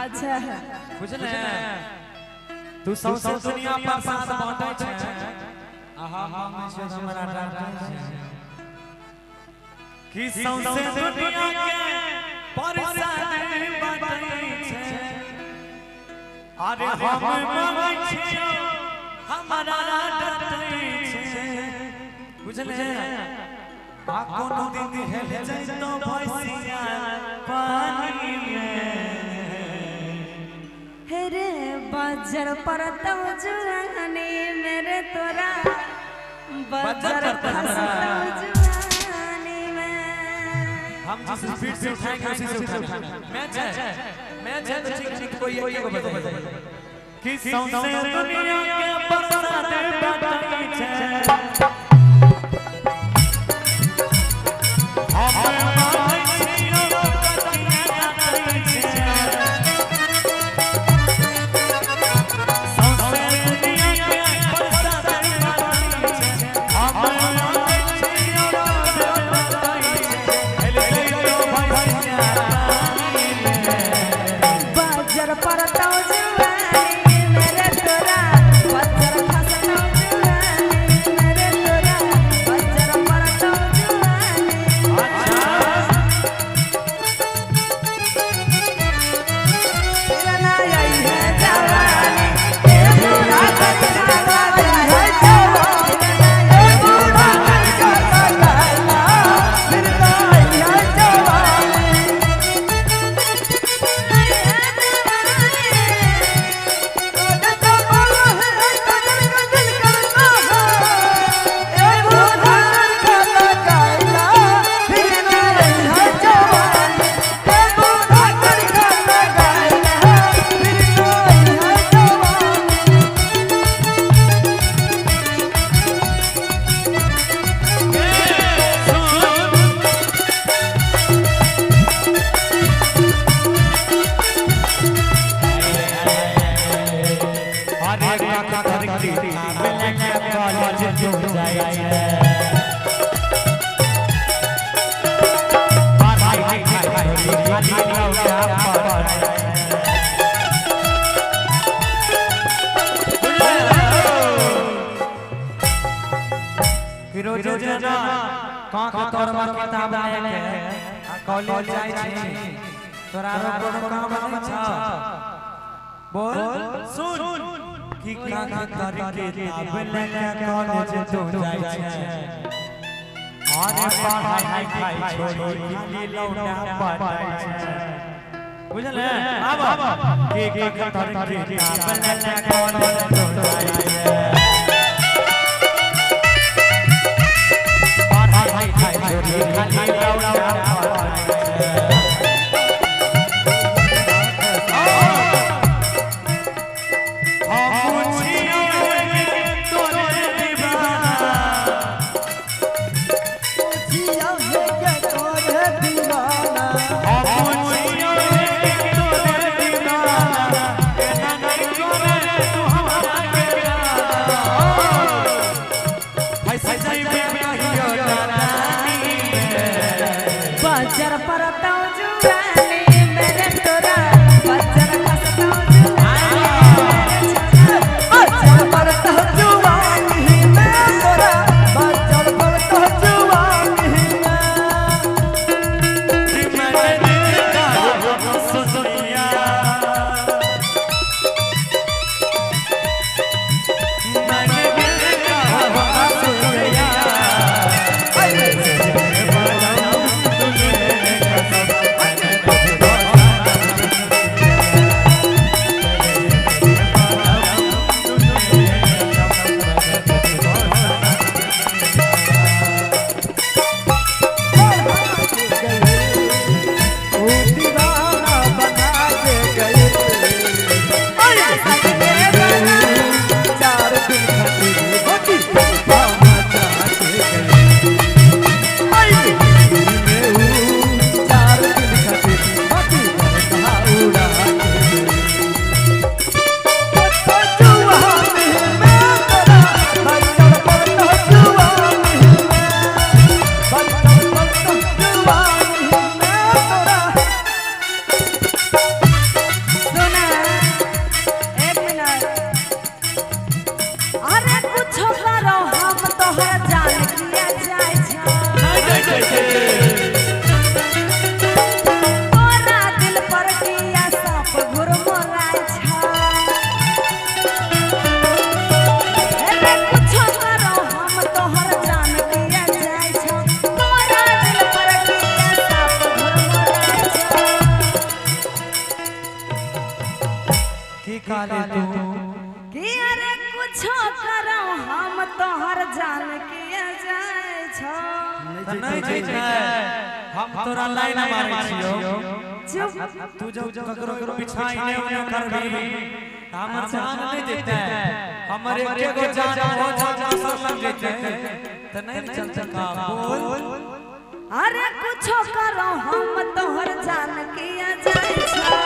अच्छा है बुझले तू सब दुनिया पर साथ बांटे छे आहा हम से हमरा डांटे छे कि सौसे दुनिया के परसाद बांटे छे अरे हम मांगे छे हमरा डांटे छे बुझले आ कोनो दिन हेल जाई तो भैसिया पानी में हेरे बजर पर तब जुआनी मेरे तोरा बजर जुआनी में हम जिस स्पीड से उठाएंगे उसी से उठाना मैच है तो ठीक ठीक कोई एक को बताइए कि सौसे दुनिया के परसाद बांटे छे किताब कॉलेज जाय छी तोरा कोनो काम नहीं छ बोल सुन कि का करके किताब लेके कॉलेज तो जाय छी अरे पढ़ाई छोड़ी खाली लौटा पटाई छी बुझले आब के करके किताब लेके कॉलेज तो जाय छी खाली लौटा बजर पर तब जुआनी मेरे तोरा बजर बजर पर तब जुआनी मेरे तोरा बजर पर तब जुआनी में निकाले तू कि अरे कुछो करो हम तोहर जान किया जाए छो नहीं जीते हम तोरा लाइन मारे छियो चुप तू जो ककरो पिछाई ने ओने करबी हमर जान नहीं देते हमर एके गो जान हो जान सब लग जेते त नहीं चल सका बोल अरे कुछो करो हम तोहर जान किया जाए छो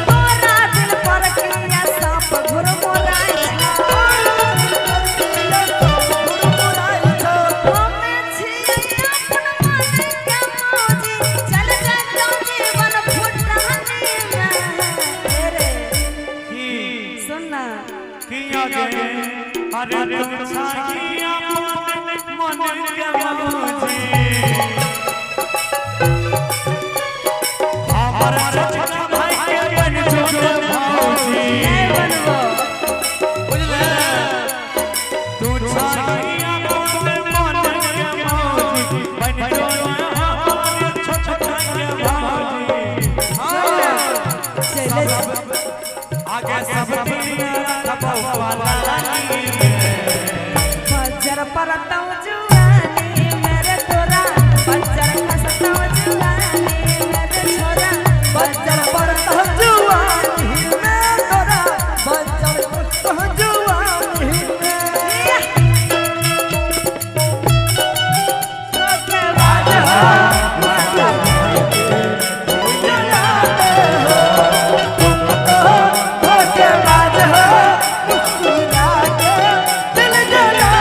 तोरा दिल पर किया सांप घुरमुराई छो हमें छिए अपन मन के मौजी चल जा जीवन फुटानी में रे सुनना किया गे अरे तुम साहिया मन के मौजी हमर सच भाई के बन जो भौजी नहीं बनबो बुझले तू साहिया मन के मौजी बन जो हमर छोट भाई के भौजी चले आगे सब दुनिया खपो वाला बजर परतौ जुआनी मेरे तोरा बजर खसतौ जुआनी मेरे छोरा बजर परतौ जुआनी मेरे तोरा बजर खसतौ जुआनी सोके बाज सोके बाज मुस्कुरा के दिल जला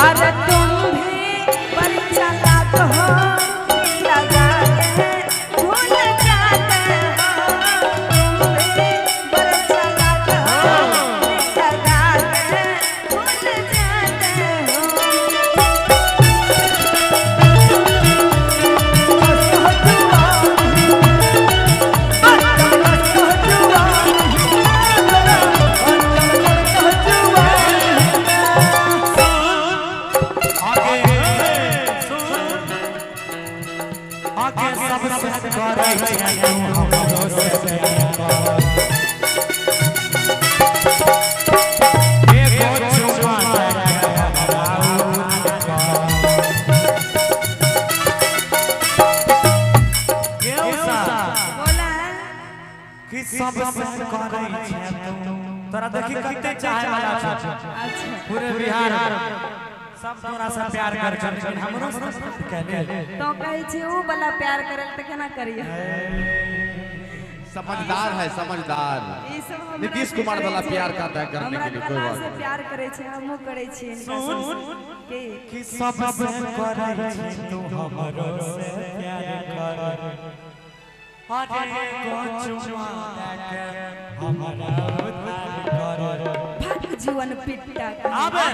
अरे तुम भी परीक्षा लात हो लगा के भूल जाते हो तुम भी परीक्षा लात हो लगा के भूल जाते आगे सब से करे तू हमरो से प्यार एगो चुमा बोला कि सब से करे तू तोरा देखी कते चाहे वाला छ अच्छा पूरे बिहार सब तोरा से प्यार कर हमरो से कहले तो कहे छी ऊ वाला प्यार करल त केना करिए समझदार है समझदार ई सब हमरा नीतीश कुमार वाला प्यार करता है करने के लिए कोई हमरा बात से प्यार करे छी हमहु करे छी सुन के कि सब से करे तू हमरो से प्यार कर अरे को चुमा के हमरा उद्धार कर भक जीवन पिट्टा अबे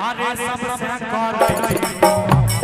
अरे सब से करे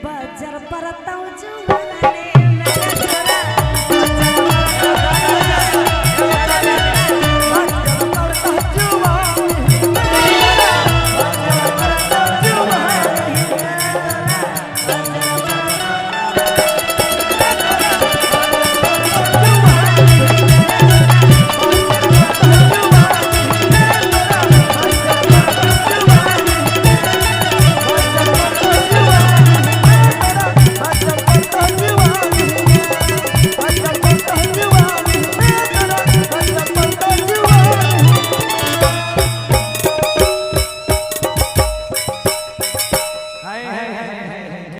बजर परतौ जुआ